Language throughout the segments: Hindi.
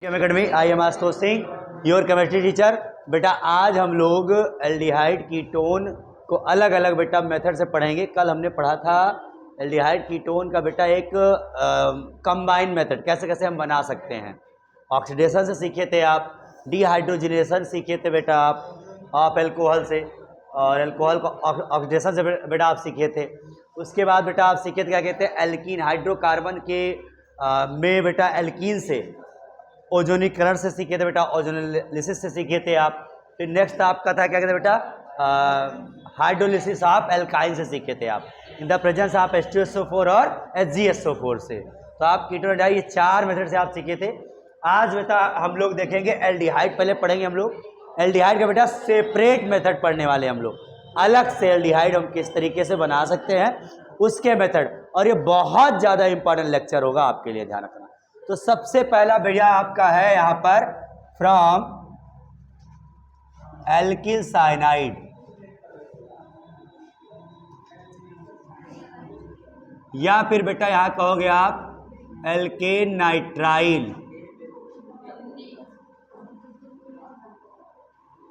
Academy I am Ashutosh Singh, your chemistry teacher. बेटा आज हम लोग एल्डिहाइड कीटोन को अलग अलग बेटा मेथड से पढ़ेंगे। कल हमने पढ़ा था एल्डिहाइड कीटोन का बेटा एक कंबाइन मेथड, कैसे कैसे हम बना सकते हैं। ऑक्सीडेशन से सीखे थे आप, डिहाइड्रोजनेशन सीखे थे बेटा आप एल्कोहल से, और एल्कोहल को ऑक्सीडेशन से बेटा आप सीखे थे। उसके बाद बेटा आप सीखे थे क्या कहते हैं, एल्कीन, हाइड्रोकार्बन के में बेटा एल्कीन से ओजोनीकरण से सीखे थे बेटा, ओजोनोलिसिस से सीखे थे आप। फिर नेक्स्ट आपका था क्या कहते हैं बेटा, हाइड्रोलिसिस आप एल्काइन से सीखे थे आप, in the presence of H2SO4 और HgSO4 से। तो आप कीटोन ये 4 मेथड से आप सीखे थे। आज बेटा हम लोग देखेंगे एल्डिहाइड, पहले पढ़ेंगे हम लोग एल्डिहाइड का बेटा सेपरेट मेथड पढ़ने वाले हम लोग, अलग से एल्डिहाइड हम किस तरीके से बना सकते हैं उसके मेथड। और ये बहुत ज़्यादा इंपॉर्टेंट लेक्चर होगा आपके लिए, ध्यान रखना। तो सबसे पहला भैया आपका है यहाँ पर फ्रॉम एल्किल साइनाइड, या फिर बेटा यहाँ कहोगे आप एल्केन नाइट्राइल,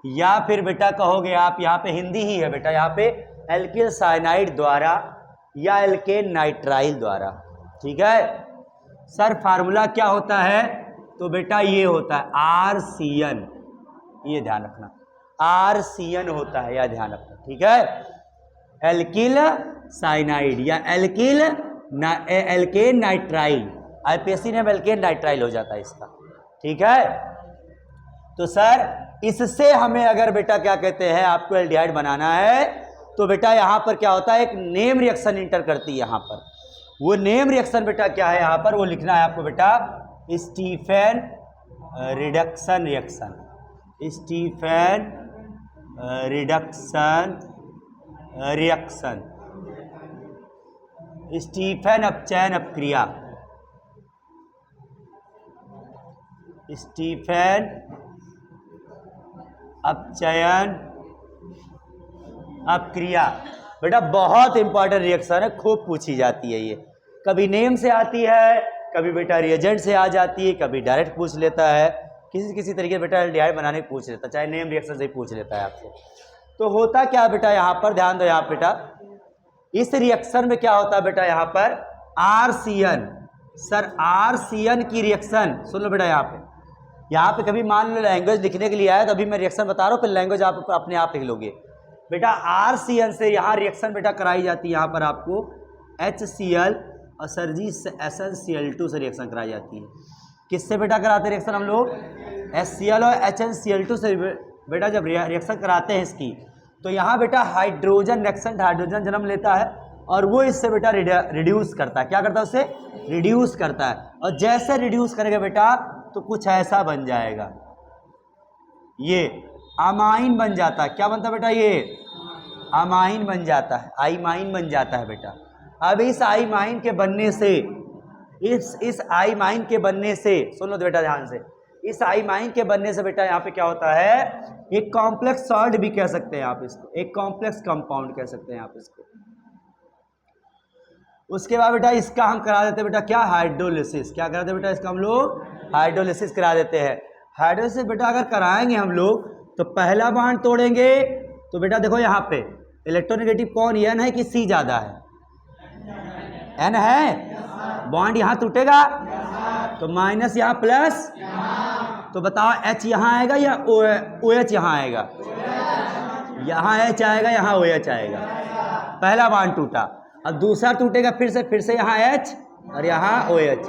या फिर बेटा कहोगे आप, यहाँ पे हिंदी ही है बेटा, यहाँ पे एल्किल साइनाइड द्वारा या एल्केन नाइट्राइल द्वारा। ठीक है सर, फार्मूला क्या होता है? तो बेटा ये होता है RCN, ये ध्यान रखना, RCN होता है, यह ध्यान रखना। ठीक है, एल्किल साइनाइड या एल्केन नाइट्राइल, IPSC ने एल्केन नाइट्राइल हो जाता है इसका। ठीक है, तो सर इससे हमें अगर बेटा क्या कहते हैं आपको एल्डिहाइड बनाना है, तो बेटा यहां पर क्या होता है, एक नेम रिएक्शन इंटर करती है यहां पर। वो नेम रिएक्शन बेटा क्या है यहाँ पर, वो लिखना है आपको बेटा Stephen reduction reaction, Stephen reduction reaction, Stephen अपचयन अपक्रिया, स्टीफन अपचयन अपक्रिया। बेटा बहुत इंपॉर्टेंट रिएक्शन है, खूब पूछी जाती है ये, कभी नेम से आती है, कभी बेटा रिएजेंट से आ जाती है, कभी डायरेक्ट पूछ लेता है, किसी तरीके बेटा एल्डिहाइड बनाने की पूछ लेता है, चाहे नेम रिएक्शन से ही पूछ लेता है आपसे। तो होता क्या बेटा यहाँ पर, ध्यान दो यहाँ बेटा, इस रिएक्शन में क्या होता है बेटा यहाँ पर RCN। सर RCN की रिएक्शन सुन लो बेटा, यहाँ पे कभी मान लो लैंग्वेज लिखने के लिए आया तो अभी मैं रिएक्शन बता रहा हूँ, फिर लैंग्वेज आप अपने आप लिख लोगे। बेटा RCN से यहाँ रिएक्शन बेटा कराई जाती है, यहाँ पर आपको HCl और सर जी SnCl2 से रिएक्शन कराई जाती है। किससे बेटा कराते हैं रिएक्शन हम लोग? HCl और HnCl2 से बेटा जब रिएक्शन कराते हैं इसकी, तो यहाँ बेटा हाइड्रोजन नेक्सेंट हाइड्रोजन जन्म लेता है और वो इससे बेटा रिड्यूस करता है। क्या करता है? उससे रिड्यूस करता है, और जैसे रिड्यूस करेगा बेटा तो कुछ ऐसा बन जाएगा, ये अमाइन बन जाता है। क्या बनता है बेटा? ये अमाइन बन जाता है, आइमाइन बन जाता है बेटा। अब इस आइमाइन के बनने से, इस आइमाइन के बनने से, सुन लो बेटा ध्यान से, इस आइमाइन के बनने से बेटा यहाँ पे क्या होता है, एक कॉम्प्लेक्स सॉल्ट भी कह सकते हैं आप इसको, एक कॉम्प्लेक्स कंपाउंड कह सकते हैं आप इसको। उसके बाद बेटा इसका हम करा देते हैं बेटा क्या, हाइड्रोलिसिस। क्या करा देते बेटा इसका हम लोग? हाइड्रोलिसिस करा देते हैं। हाइड्रोलिसिस बेटा अगर कराएंगे हम लोग तो पहला बॉन्ड तोड़ेंगे, तो बेटा देखो यहाँ पे इलेक्ट्रोनेगेटिव कौन, N है कि C ज़्यादा है? N है, बॉन्ड यहाँ टूटेगा तो माइनस यहाँ प्लस, तो बताओ H यहाँ आएगा या OH यहाँ आएगा? यहाँ H आएगा, यहाँ OH आएगा। पहला बॉन्ड टूटा, अब दूसरा टूटेगा फिर से यहाँ H और यहाँ OH।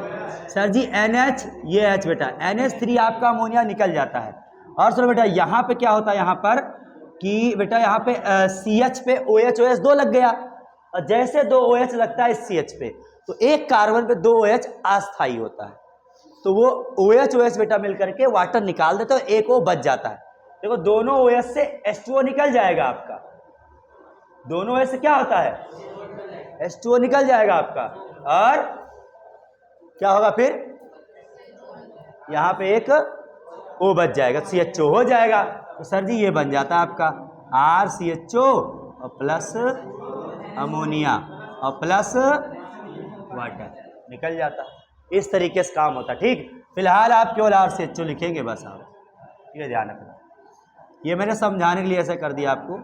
सर जी NH, ये H बेटा, NH3 आपका अमोनिया निकल जाता है। और सुनो बेटा यहाँ पे क्या होता है यहाँ पर कि बेटा यहाँ पे CH पे OH OH 2 लग गया, और जैसे 2 OH लगता है इस CH पे, तो एक कार्बन पे 2 OH अस्थाई होता है, तो वो OH OH बेटा मिलकर के वाटर निकाल देते, तो एक O बच जाता है। देखो दोनों OH से H2O निकल जाएगा आपका, दोनों OH से क्या होता है, H2O निकल जाएगा आपका, और क्या होगा फिर यहाँ पे एक O बच जाएगा, CHO हो जाएगा। तो सर जी ये बन जाता है आपका RCHO और प्लस अमोनिया और प्लस वाटर, निकल जाता। इस तरीके से काम होता। ठीक, फिलहाल आप केवल RCHO लिखेंगे बस आप, ये ध्यान रखना। ये मैंने समझाने के लिए ऐसा कर दिया आपको,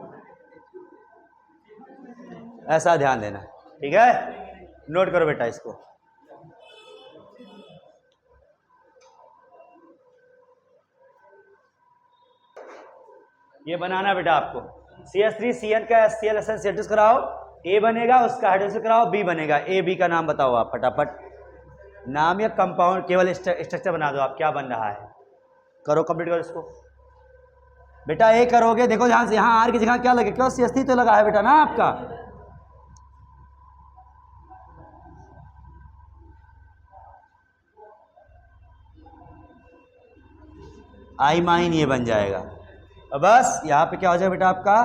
ऐसा ध्यान देना, ठीक है। नोट करो बेटा इसको। ये बनाना बेटा आपको CH3CN का HCl SN कराओ, A बनेगा, उसका हाइड्रोजन कराओ, B बनेगा। A B का नाम बताओ आप फटाफट, नाम या कंपाउंड, केवल स्ट्रक्चर बना दो आप, क्या बन रहा है। करो, कंप्लीट करो इसको बेटा। A करोगे, देखो ध्यान से, यहाँ R की जगह क्या लगे, क्यों CH3 तो लगा है बेटा ना आपका। I- ये बन जाएगा। अब बस यहाँ पे क्या हो जाएगा बेटा आपका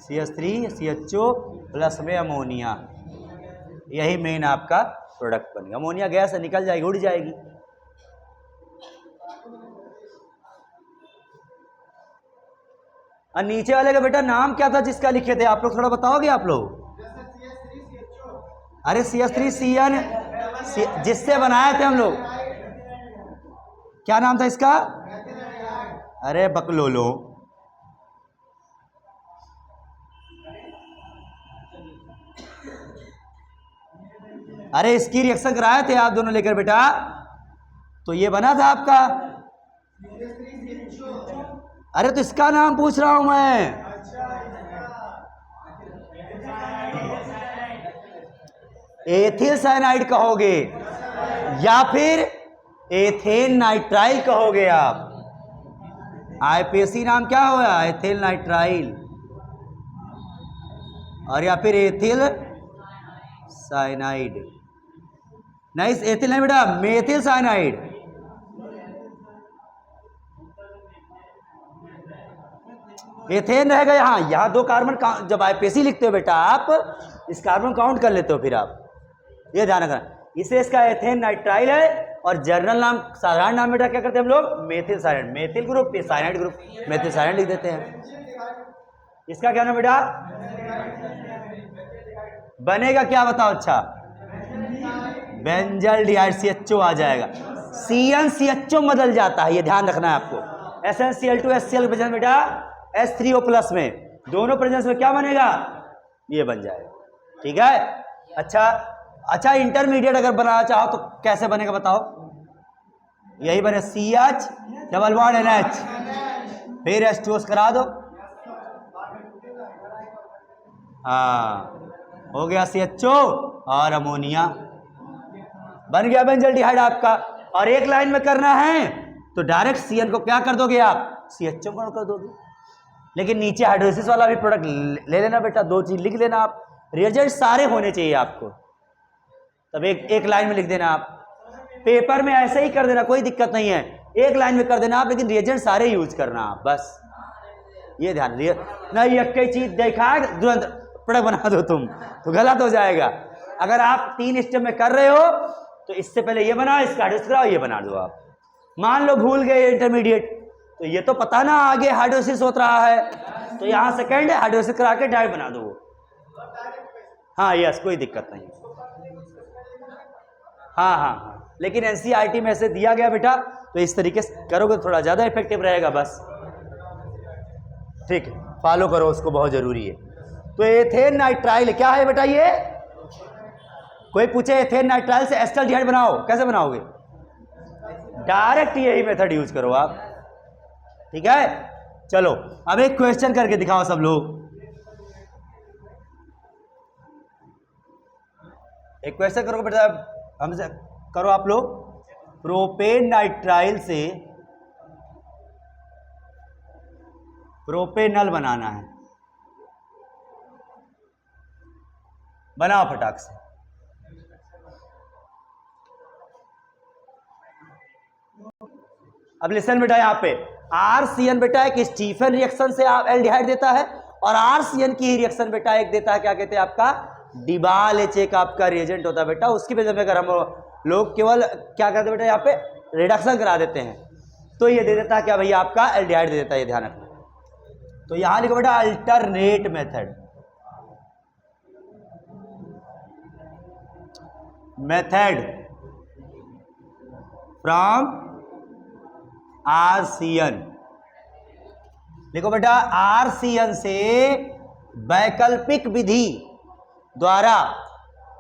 CH3 CHO प्लस में अमोनिया, यही मेन आपका प्रोडक्ट बनेगा। अमोनिया गैस से निकल जाएगी, उड़ जाएगी। और नीचे वाले का बेटा नाम क्या था जिसका लिखे थे आप लोग, थोड़ा बताओगे आप लोग। अरे CH3CN जिससे बनाए थे हम लोग, क्या नाम था इसका। अरे बकलोलो, अरे इसकी रिएक्शन कराए थे आप दोनों लेकर बेटा, तो ये बना था आपका। अरे तो इसका नाम पूछ रहा हूं मैं। एथिल साइनाइड कहोगे या फिर एथेन नाइट्राइल कहोगे आप। IPAC नाम क्या होगा, एथिल नाइट्राइल, और या फिर एथिल साइनाइड। नहीं एथिल नहीं बेटा, मेथिल साइनाइड। एथेन रहेगा यहाँ, यहाँ 2 कार्बन, जब IPAC लिखते हो बेटा आप, इस कार्बन काउंट कर लेते हो फिर आप, ये ध्यान रखना। इसे इसका एथेन नाइट्राइल है, और जर्नल नाम, साधारण नाम बेटा क्या करते हैं हम लोग, methyl cyanide, methyl group, cyanide group, methyl cyanide लिख देते हैं। इसका क्या नाम बेटा बनेगा, क्या बताओ। अच्छा, बेंजल डिहाइड CHO आ जाएगा। CN CHO बदल जाता है, ये ध्यान रखना है आपको। SnCl2 HCl प्रेजेंस बेटा H3O प्लस में, दोनों प्रेजेंस में क्या बनेगा, ये बन जाएगा, ठीक है। अच्छा इंटरमीडिएट अगर बनाना चाहो तो कैसे बनेगा बताओ। यही बने CH डबल बॉन्ड NH, फिर H2O करा दो। हाँ, हो गया CHO और अमोनिया, बन गया बेंजल डिहाइड आपका। और एक लाइन में करना है तो डायरेक्ट CN को क्या कर दोगे आप, CHO कर दोगे। लेकिन नीचे हाइड्रोलिसिस वाला भी प्रोडक्ट ले लेना बेटा, 2 चीज लिख लेना आप, रिएजेंट सारे होने चाहिए आपको, तब एक लाइन में लिख देना आप। पेपर में ऐसे ही कर देना, कोई दिक्कत नहीं है, एक लाइन में कर देना आप, लेकिन रिएजेंट सारे यूज करना आप, बस ये ध्यान। नहीं एक ही चीज देखा तुरंत प्रोडक्ट बना दो तुम, तो गलत हो जाएगा। अगर आप 3 स्टेप में कर रहे हो तो इससे पहले ये बनाओ, इसका हाइड्रोलिसिस कराओ, ये बना दो आप। मान लो भूल गए इंटरमीडिएट, तो ये तो पता ना आगे हाइड्रोलिसिस होता रहा है, तो यहाँ सेकंड हाइड्रोलिसिस करा के डायरेक्ट बना दो। हाँ यस, कोई दिक्कत नहीं। हाँ, लेकिन NCERT में ऐसे दिया गया बेटा, तो इस तरीके से करोगे थोड़ा ज्यादा इफेक्टिव रहेगा, बस ठीक है, फॉलो करो उसको, बहुत जरूरी है। तो एथेन नाइट्राइल क्या है बेटा, ये कोई पूछे एथेन नाइट्राइल से एस्टल्डिहाइड बनाओ, कैसे बनाओगे, डायरेक्ट यही मेथड यूज करो आप, ठीक है। चलो अब एक क्वेश्चन करके दिखाओ सब लोग, एक क्वेश्चन करो बेटा हमसे, करो आप लोग। प्रोपेन नाइट्राइल से प्रोपेनल बनाना है, बनाओ फटाक से। अब लिसन बेटा, यहाँ पे RCN बेटा एक स्टीफन रिएक्शन से एल्डिहाइड देता है, और RCN की रिएक्शन बेटा एक देता है, क्या कहते हैं आपका, डिबाल एच का आपका रिएजेंट होता है बेटा। उसकी वजह से अगर हम लोग केवल क्या करते हैं बेटा, यहाँ पे रिडक्शन करा देते हैं, तो ये दे देता है क्या भैया, आपका एल्डिहाइड दे देता है, ये ध्यान रखना। तो यहां लिखो बेटा alternate method, method from RCN. देखो बेटा, आरसीएन से वैकल्पिक विधि द्वारा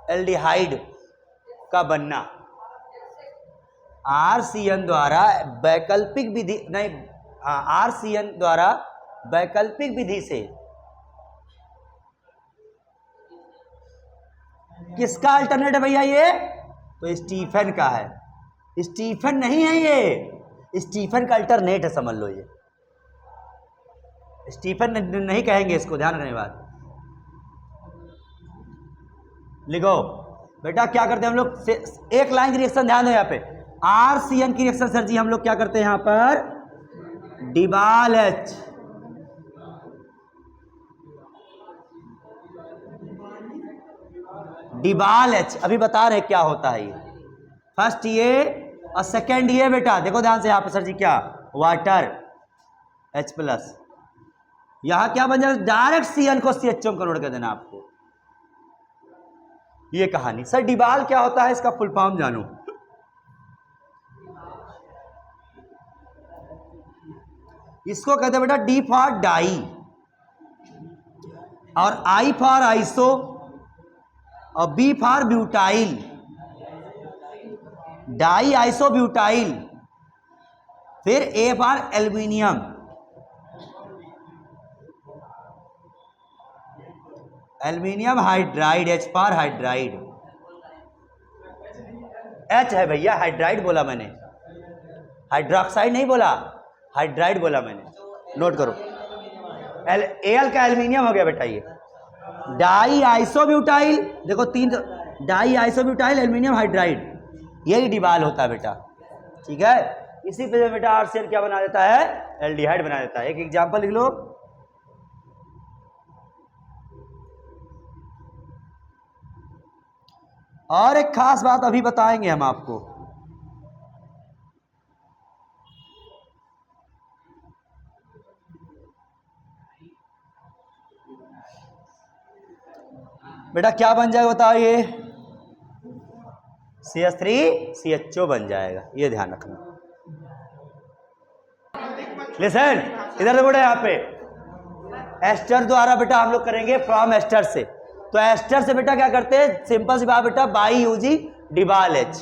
एल्डिहाइड का बनना, आरसीएन द्वारा वैकल्पिक विधि नहीं, हाँ, आरसीएन द्वारा वैकल्पिक विधि से किसका अल्टरनेट है भैया? ये तो स्टीफन का है। स्टीफन नहीं है ये, स्टीफन का अल्टरनेट है, समझ लो। ये स्टीफन नहीं कहेंगे इसको, ध्यान रखने बात। लिखो बेटा, क्या करते हैं हम लोग? एक लाइन की रिएक्शन ध्यान दो यहाँ पे। आरसीएन की रिएक्शन सर जी हम लोग क्या करते हैं यहाँ पर? डिबाल एच, डिबाल एच। अभी बता रहे क्या होता है ये। फर्स्ट ये और सेकेंड ये बेटा, देखो ध्यान से यहाँ पे सर जी, क्या वाटर H प्लस, यहां क्या बन जाएगा? डायरेक्ट CN को CHO में कन्वर्ट कर देना आपको। ये कहानी। सर डिबाल क्या होता है, इसका फुल फॉर्म जानो। इसको कहते हैं बेटा डी फॉर डाई और आई फॉर आइसो और B for butyl, di iso butyl. फिर A for aluminium, aluminium hydride, H for hydride. H है भैया, हाइड्राइड बोला मैंने, हाइड्रोक्साइड नहीं बोला, हाइड्राइड बोला मैंने, नोट करो। Al का एल्यूमिनियम हो गया बेटा ये। डाई आइसोब्यूटाइल, देखो तीन, डाई आइसोब्यूटाइल एल्यूमिनियम हाइड्राइड, यही डिबाल होता है बेटा। ठीक है, इसी पे बेटा आरसीएन क्या बना देता है? एल्डिहाइड बना देता है। एक एग्जांपल लिख लो। और एक खास बात अभी बताएंगे हम आपको। बेटा क्या बन जाएगा बताओ? ये CH3CHO बन जाएगा, ये ध्यान रखना। लिसन, इधर देखो बेटा, यहाँ पे एस्टर द्वारा बेटा हम लोग करेंगे फ्रॉम एस्टर से। तो एस्टर से बेटा क्या करते हैं? सिंपल सी बात बेटा, बाई यूजी डिबाल एच।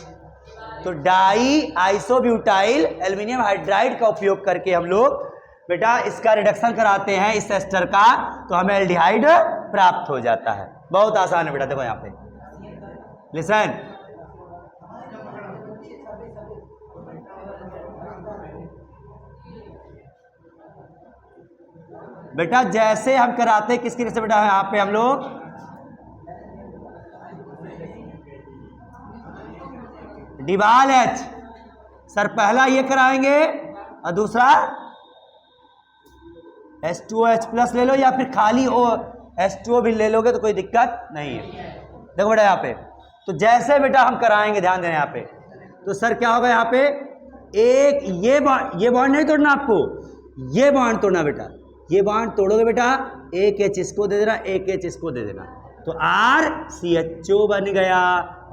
तो डाई आइसोब्यूटाइल एल्यूमिनियम हाइड्राइड का उपयोग करके हम लोग बेटा इसका रिडक्शन कराते हैं इस एस्टर का, तो हमें एल्डिहाइड प्राप्त हो जाता है। बहुत आसान है बेटा, देखो यहाँ पे लिसन। बेटा जैसे हम कराते हैं किसकी रिएक्शन बेटा, यहाँ पे हम लोग डिबाल एच। सर पहला ये कराएंगे और दूसरा H2OH प्लस ले लो, या फिर खाली H2O भी ले लोगे तो कोई दिक्कत नहीं है। देखो बेटा यहाँ पे, तो जैसे बेटा हम कराएंगे, ध्यान देना यहाँ पे, तो सर क्या होगा यहाँ पे? एक ये बॉन्ड नहीं तोड़ना आपको, ये बॉन्ड तोड़ना बेटा। ये बॉन्ड तोड़ोगे बेटा, एक H इसको दे देना, एक H इसको दे देना, तो RCHO बन गया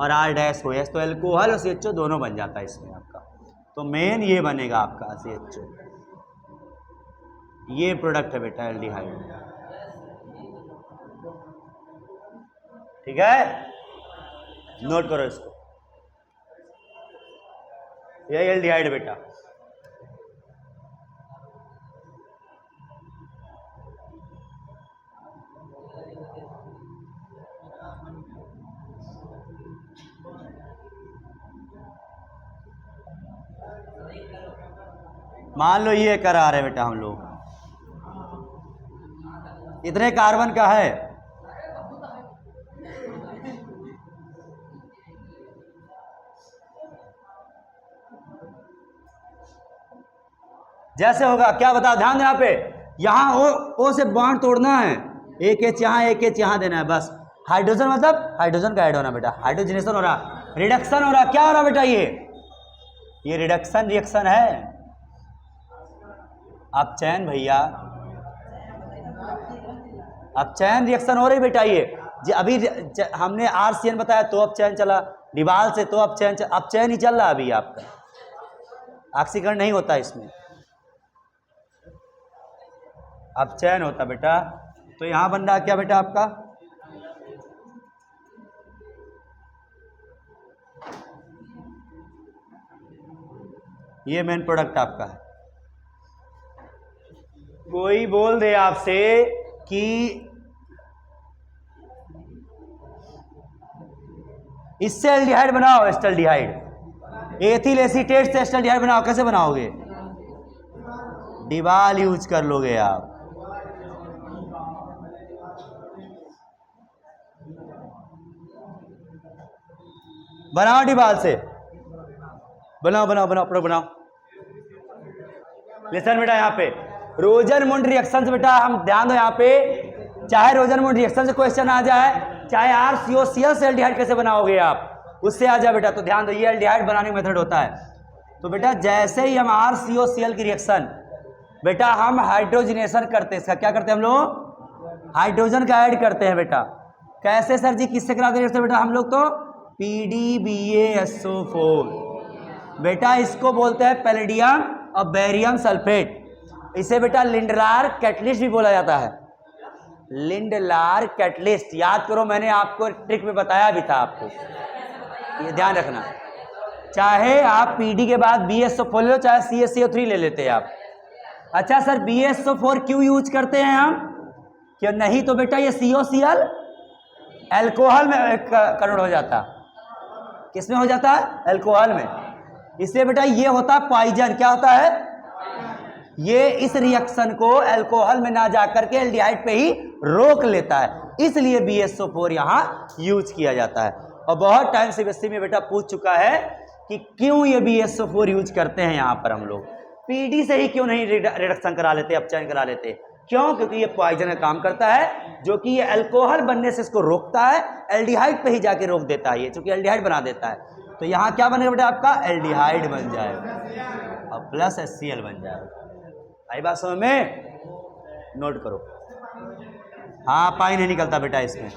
और R-OH, तो एल्कोहल और CHO दोनों बन जाता है इसमें आपका। तो मेन ये बनेगा आपका CHO, ये प्रोडक्ट है बेटा एल्डिहाइड। ठीक है, नोट करो इसको, ये एल्डिहाइड बेटा। मान लो ये करा रहे बेटा हम लोग, इतने कार्बन का है, जैसे होगा क्या बता, ध्यान देना पे, यहां ओ से बॉन्ड तोड़ना है, एक H यहां, एक H यहां देना है बस। हाइड्रोजन मतलब हाइड्रोजन का ऐड होना बेटा, हाइड्रोजनेशन हो रहा, रिडक्शन हो रहा। क्या हो रहा बेटा? ये रिडक्शन रिएक्शन है। अब चयन भैया, अब चयन रिएक्शन हो रही बेटा। ये अभी हमने RCN बताया तो अब चयन चला, डिबाल से तो अब चयन ही चल रहा अभी आपका, ऑक्सीकरण नहीं होता इसमें। अपचयन होता बेटा। तो यहां बन रहा क्या बेटा आपका, ये मेन प्रोडक्ट आपका है। कोई बोल दे आपसे कि इससे एल्डिहाइड बनाओ, एस्टल्डिहाइड, एथिल एसीटेट से एस्टल्डिहाइड बनाओ, कैसे बनाओगे, डिबाल यूज कर लोगे आप। बनाओ डिबाल से, बनाओ बनाओ बनाओ प्रो बनाओ। लिसन बेटा, यहाँ पे रोजरमुंड रिएक्शन से बेटा हम ध्यान दो, यहाँ पे चाहे रोजरमुंड रिएक्शन से क्वेश्चन आ जाए, चाहे RCOCl से एल्डिहाइड कैसे बनाओगे आप, उससे आ जाए बेटा। तो ध्यान दो, ये एल्डिहाइड बनाने का मेथड होता है। तो बेटा जैसे ही हम RCOCl की रिएक्शन बेटा हम हाइड्रोजनेशन करते हैं, इसका क्या करते हैं हम लोग, हाइड्रोजन का ऐड करते हैं बेटा। कैसे सर जी, किससे कराते हैं बेटा हम लोग, तो PDBaSO4 बेटा, इसको बोलते हैं पैलेडियम और बेरियम सल्फेट। इसे बेटा लिंडलार कैटलिस्ट भी बोला जाता है, लिंडलार कैटलिस्ट। याद करो, मैंने आपको ट्रिक में बताया भी था आपको, ये ध्यान रखना। चाहे आप PD के बाद BSO4 ले लो, चाहे CaCO3 ले लेते हैं आप। अच्छा सर BSO4 क्यों यूज करते हैं हम, क्यों नहीं तो बेटा ये COCl अल्कोहल में कन्वर्ट हो जाता, किसमें हो जाता है, अल्कोहल में। इसलिए बेटा ये होता है पॉइजन, क्या होता है, ये इस रिएक्शन को अल्कोहल में ना जाकर के एल्डिहाइड पे ही रोक लेता है, इसलिए BSO4 यहां यूज किया जाता है। और बहुत टाइम से CBSE में बेटा पूछ चुका है कि क्यों ये BSO4 यूज करते हैं यहां पर हम लोग, PD से ही क्यों नहीं रिडक्शन करा लेते, अपचयन करा लेते, क्यों, क्योंकि ये पॉइजन का काम करता है, जो कि ये अल्कोहल बनने से इसको रोकता है, एल्डिहाइड पे ही जाके रोक देता है ये, चूंकि एल्डिहाइड बना देता है। तो यहाँ क्या बनेगा बेटा आपका, एल्डिहाइड बन जाएगा और प्लस HCl बन जाएगा। आई बात समझ में, नोट करो। हाँ पानी नहीं निकलता बेटा इसमें,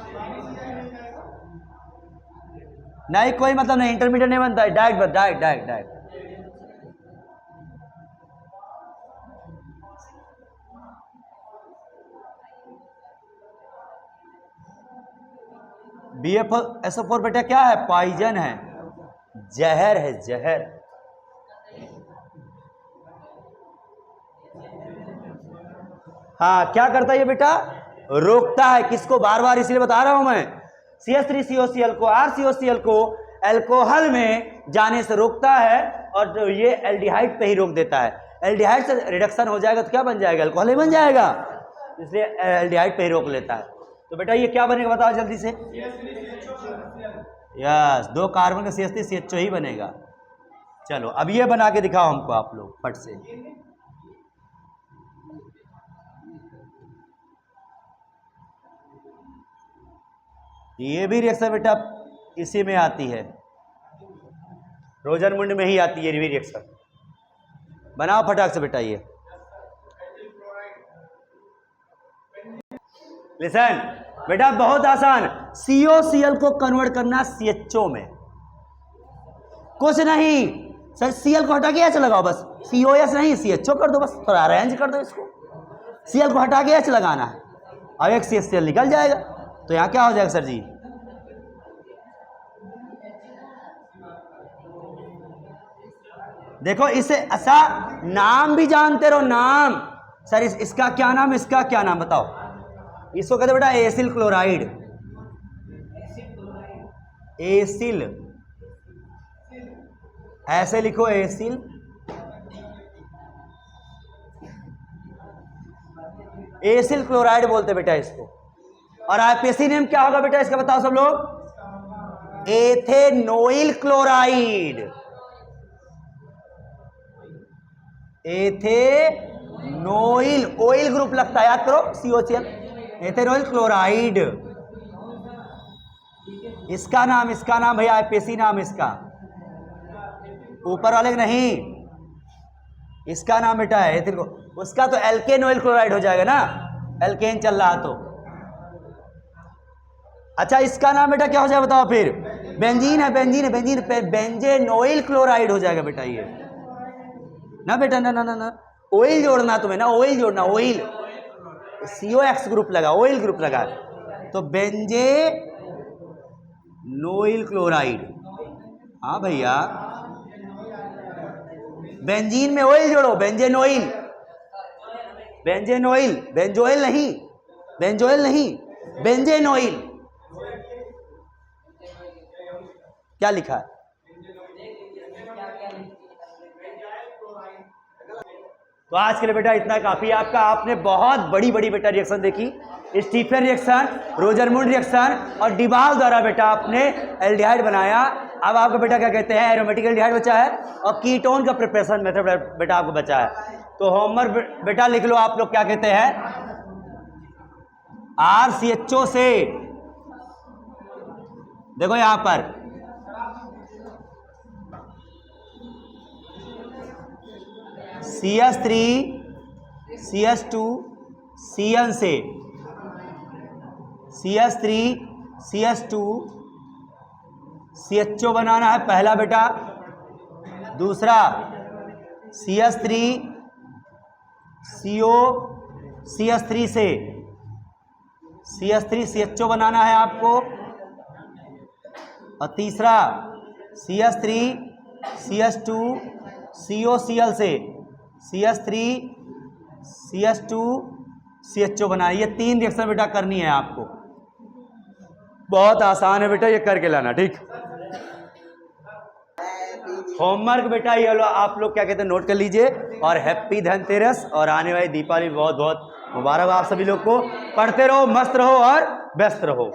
नहीं कोई मतलब नहीं, इंटरमीडिएट नहीं बनता है, direct direct direct direct. BFSO4 बेटा क्या है, पॉइजन है, जहर है, जहर। हाँ क्या करता है ये बेटा, रोकता है, किसको, बार बार इसलिए बता रहा हूं मैं, CH3COCl को, RCOCl को अल्कोहल में जाने से रोकता है, और ये एल्डिहाइड पे ही रोक देता है। एल्डिहाइड से रिडक्शन हो जाएगा तो क्या बन जाएगा, अल्कोहल ही बन जाएगा, इसलिए एल्डिहाइड पे ही रोक लेता है। तो बेटा ये क्या बनेगा बताओ जल्दी से, यस, 2 कार्बन का CH3CHO ही बनेगा। चलो अब ये बना के दिखाओ हमको आप लोग फट से। ये भी रिएक्शन बेटा इसी में आती है, रोजरमुंड में ही आती है ये भी रिएक्शन। बनाओ फटाक से बेटा ये। लिसन बेटा बहुत आसान, COCl को कन्वर्ट करना CHO में, कुछ नहीं सर, Cl को हटा के H लगाओ बस, COS नहीं CHO कर दो बस, थोड़ा अरेंज कर दो इसको, Cl को हटा के H लगाना है और एक CHCl निकल जाएगा। तो यहां क्या हो जाएगा सर जी, देखो इसे ऐसा नाम भी जानते रहो, नाम सर इसका क्या नाम, इसका क्या नाम बताओ, इसको कहते बेटा एसिल क्लोराइड, एसिल, ऐसे लिखो एसिल, एसिल क्लोराइड बोलते बेटा इसको। और आईपीएसी नेम क्या होगा बेटा इसका बताओ सब लोग, एथेनोइल क्लोराइड, एथेनोइल, ऑयल ग्रुप लगता है, याद करो COCl, एथेनोइल क्लोराइड, इसका नाम भैया आईपीएसी नाम, इसका ऊपर वाले का नहीं, इसका नाम बेटा है एथिल, उसका तो एल्केनोइल क्लोराइड हो जाएगा ना, एल्केन चल रहा तो। अच्छा इसका नाम बेटा क्या हो जाएगा बताओ फिर, बेंजीन है, बेंजीन है, बेंजीन पे बेंजेनोइल क्लोराइड हो जाएगा बेटा ये ना बेटा, ना ना ना ना, ऑयल जोड़ना तुम्हें ना, ऑयल जोड़ना, ऑयल COX ग्रुप लगा, ऑयल ग्रुप लगा, तो बेंजेनोइल क्लोराइड। हाँ भैया, बेंजीन में ऑयल जोड़ो, बेंजेनोइल, बेंजेनोइल, बेंजोइल नहीं, बेंजोइल नहीं, बेंजेनोइल। क्या लिखा है? तो आज के लिए बेटा इतना काफी आपका। आपने बहुत बड़ी बड़ी बेटा रिएक्शन देखी, स्टीफन रिएक्शन, रोजरमुंड रिएक्शन और डिबाल द्वारा बेटा आपने एल्डिहाइड बनाया। अब आपको बेटा क्या कहते हैं, एरोमेटिक एल्डिहाइड बचा है और कीटोन का प्रिपरेशन मेथड बेटा आपको बचा है। तो होमवर्क बेटा लिख लो आप लोग, क्या कहते हैं, RCHO से, देखो यहां पर CH3 CH2 CN से, CH3 CH2 CHO बनाना है पहला बेटा। दूसरा CH3 CO CH3 से, CH3 CHO बनाना है आपको। और तीसरा CH3 CH2 COCl से, CH3 CH2 CHO बनाना। ये 3 रिएक्शन बेटा करनी है आपको, बहुत आसान है बेटा, ये करके लाना, ठीक। होमवर्क बेटा ये लो आप लोग क्या कहते हैं, नोट कर लीजिए। और हैप्पी धनतेरस और आने वाली दीपावली बहुत बहुत मुबारक आप सभी लोग को। पढ़ते रहो, मस्त रहो और व्यस्त रहो।